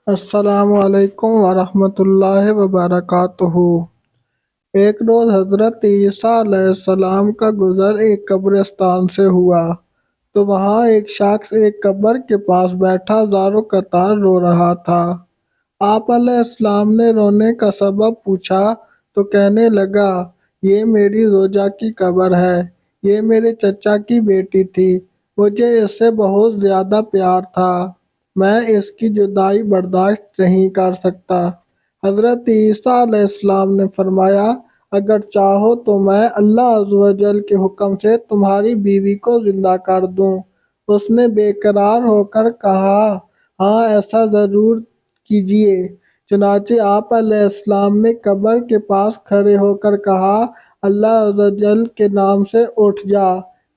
السلام علیکم ورحمۃ اللہ وبرکاتہ۔ ایک روز حضرت عیسیٰ علیہ السلام کا گزر ایک قبرستان سے ہوا تو وہاں ایک شخص ایک قبر کے پاس بیٹھا زارو قطار رو رہا تھا۔ آپ علیہ السلام نے رونے کا سبب پوچھا تو کہنے لگا، یہ میری زوجہ کی قبر ہے، یہ میرے چچا کی بیٹی تھی، مجھے اس سے بہت زیادہ پیار تھا، میں اس کی جدائی برداشت نہیں کر سکتا۔ حضرت عیسیٰ علیہ السلام نے فرمایا، اگر چاہو تو میں اللہ عز و جل کے حکم سے تمہاری بیوی کو زندہ کر دوں۔ اس نے بے قرار ہو کر کہا، ہاں ایسا ضرور کیجیے۔ چنانچہ آپ علیہ السلام نے قبر کے پاس کھڑے ہو کر کہا، اللہ عز و جل کے نام سے اٹھ جا۔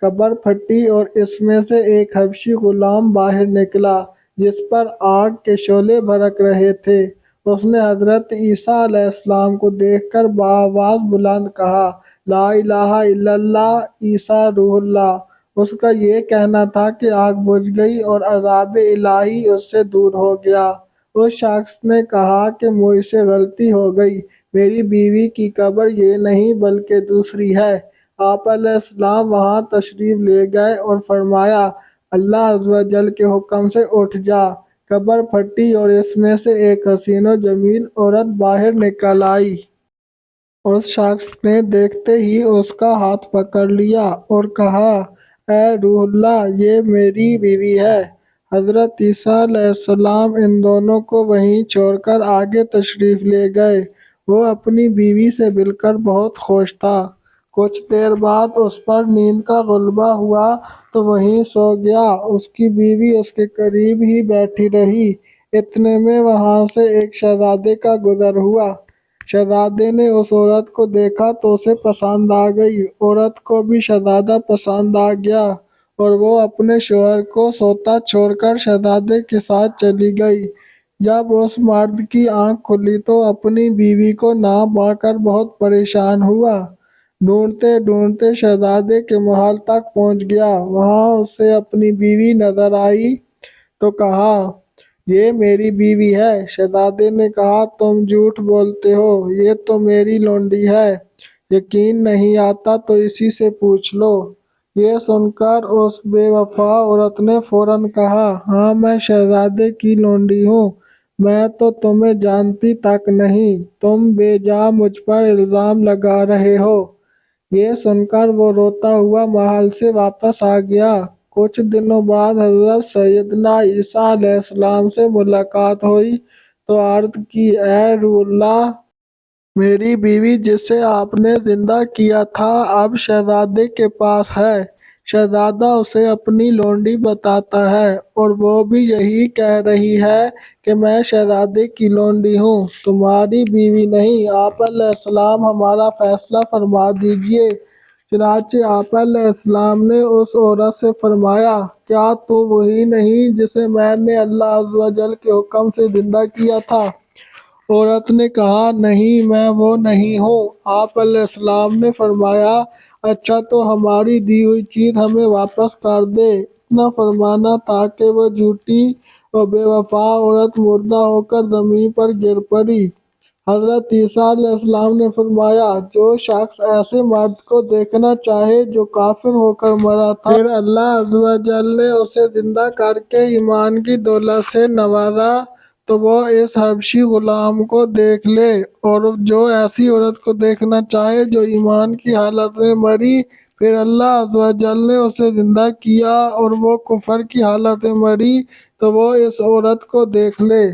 قبر پھٹی اور اس میں سے ایک حبشی غلام باہر نکلا جس پر آگ کے شعلے بھڑک رہے تھے۔ اس نے حضرت عیسیٰ علیہ السلام کو دیکھ کر بآواز بلند کہا، لا الہ الا اللہ، عیسیٰ روح اللہ۔ اس کا یہ کہنا تھا کہ آگ بجھ گئی اور عذاب الہی اس سے دور ہو گیا۔ اس شخص نے کہا کہ مجھ سے غلطی ہو گئی، میری بیوی کی قبر یہ نہیں بلکہ دوسری ہے۔ آپ علیہ السلام وہاں تشریف لے گئے اور فرمایا، اللہ عز و جل کے حکم سے اٹھ جا۔ قبر پھٹی اور اس میں سے ایک حسین و جمیل عورت باہر نکل آئی۔ اس شخص نے دیکھتے ہی اس کا ہاتھ پکڑ لیا اور کہا، اے روح اللہ، یہ میری بیوی ہے۔ حضرت عیسیٰ علیہ السلام ان دونوں کو وہیں چھوڑ کر آگے تشریف لے گئے۔ وہ اپنی بیوی سے مل کر بہت خوش تھا۔ کچھ دیر بعد اس پر نیند کا غلبہ ہوا تو وہیں سو گیا۔ اس کی بیوی اس کے قریب ہی بیٹھی رہی۔ اتنے میں وہاں سے ایک شہزادے کا گزر ہوا۔ شہزادے نے اس عورت کو دیکھا تو اسے پسند آ گئی۔ عورت کو بھی شہزادہ پسند آ گیا اور وہ اپنے شوہر کو سوتا چھوڑ کر شہزادے کے ساتھ چلی گئی۔ جب اس مرد کی آنکھ کھلی تو اپنی بیوی کو نہ پا کر بہت پریشان ہوا۔ ڈھونڈتے ڈھونڈتے شہزادے کے محل تک پہنچ گیا۔ وہاں اسے اپنی بیوی نظر آئی تو کہا، یہ میری بیوی ہے۔ شہزادے نے کہا، تم جھوٹ بولتے ہو، یہ تو میری لونڈی ہے، یقین نہیں آتا تو اسی سے پوچھ لو۔ یہ سن کر اس بے وفا عورت نے فوراً کہا، ہاں میں شہزادے کی لونڈی ہوں، میں تو تمہیں جانتی تک نہیں، تم بے جا مجھ پر الزام لگا رہے ہو۔ یہ سن کر وہ روتا ہوا محل سے واپس آ گیا۔ کچھ دنوں بعد حضرت سیدنا عیسیٰ علیہ السلام سے ملاقات ہوئی تو عرض کی، اے روح اللہ، میری بیوی جسے آپ نے زندہ کیا تھا اب شہزادے کے پاس ہے۔ شہزادہ اسے اپنی لونڈی بتاتا ہے اور وہ بھی یہی کہہ رہی ہے کہ میں شہزادے کی لونڈی ہوں، تمہاری بیوی نہیں۔ آپ علیہ السلام ہمارا فیصلہ فرما دیجیے۔ چنانچہ آپ علیہ السلام نے اس عورت سے فرمایا، کیا تو وہی نہیں جسے میں نے اللہ عز و جل کے حکم سے زندہ کیا تھا؟ عورت نے کہا، نہیں میں وہ نہیں ہوں۔ آپ علیہ السلام نے فرمایا، اچھا تو ہماری دی ہوئی چیز ہمیں واپس کر دے۔ اتنا فرمانا تھا کہ وہ جھوٹی اور بے وفا عورت مردہ ہو کر زمین پر گر پڑی۔ حضرت عیسیٰ علیہ السلام نے فرمایا، جو شخص ایسے مرد کو دیکھنا چاہے جو کافر ہو کر مرا تھا، پھر اللہ عز و جل نے اسے زندہ کر کے ایمان کی دولت سے نوازا تو وہ اس حبشی غلام کو دیکھ لے، اور جو ایسی عورت کو دیکھنا چاہے جو ایمان کی حالت میں مری، پھر اللہ عز و جل نے اسے زندہ کیا اور وہ کفر کی حالت میں مری تو وہ اس عورت کو دیکھ لے۔